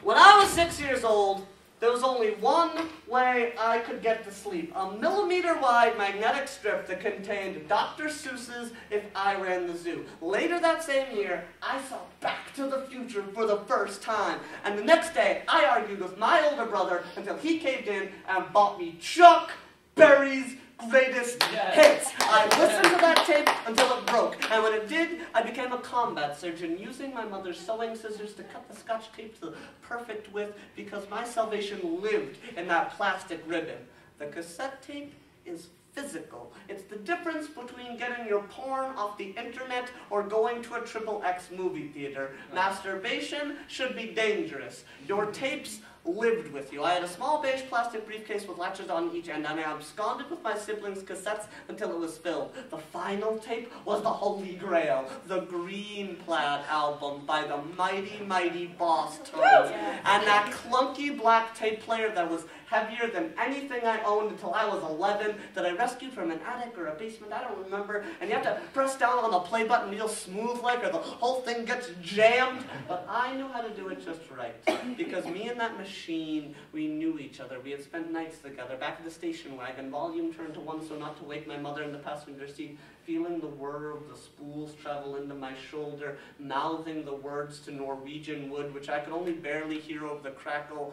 When I was 6 years old, there was only one way I could get to sleep. A millimeter-wide magnetic strip that contained Dr. Seuss's If I Ran the Zoo. Later that same year, I saw Back to the Future for the first time. And the next day, I argued with my older brother until he caved in and bought me Chuck Berry's Greatest Hits. I listened to that tape until it broke, and when it did, I became a combat surgeon, using my mother's sewing scissors to cut the scotch tape to the perfect width because my salvation lived in that plastic ribbon. The cassette tape is physical. It's the difference between getting your porn off the internet or going to a XXX movie theater. Masturbation should be dangerous. Your tapes lived with you. I had a small beige plastic briefcase with latches on each end, and I absconded with my siblings' cassettes until it was filled. The final tape was the Holy Grail, the Green Plaid album by the mighty, mighty Boss Tones, and that clunky black tape player that was heavier than anything I owned until I was 11, that I rescued from an attic or a basement, I don't remember, and you have to press down on the play button real smooth like, or the whole thing gets jammed. But I knew how to do it just right, because me and that machine, we knew each other. We had spent nights together, back at the station wagon, volume turned to 1 so not to wake my mother in the passenger seat, feeling the whir of the spools travel into my shoulder, mouthing the words to Norwegian Wood, which I could only barely hear over the crackle.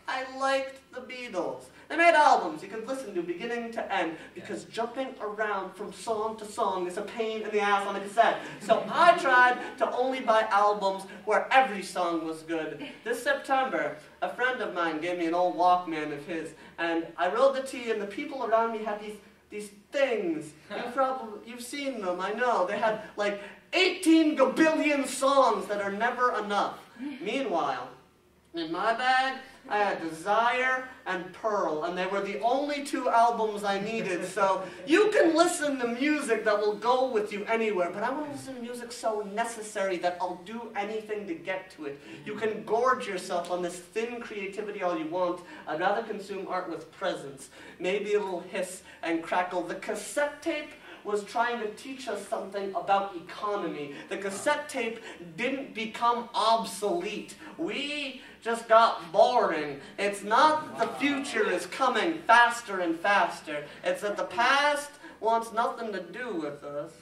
I liked the Beatles. They made albums you could listen to beginning to end, because jumping around from song to song is a pain in the ass on a cassette. So I tried to only buy albums where every song was good. This September, a friend of mine gave me an old Walkman of his, and I rolled the tea, and the people around me had these things. You've seen them, I know. They had like 18 gabillion songs that are never enough. Meanwhile, in my bag, I had Desire and Pearl, and they were the only 2 albums I needed. So you can listen to music that will go with you anywhere, but I want to listen to music so necessary that I'll do anything to get to it. You can gorge yourself on this thin creativity all you want. I'd rather consume art with presence, maybe a little hiss and crackle. The cassette tape was trying to teach us something about economy. The cassette tape didn't become obsolete. We just got boring. It's not the future is coming faster and faster. It's that the past wants nothing to do with us.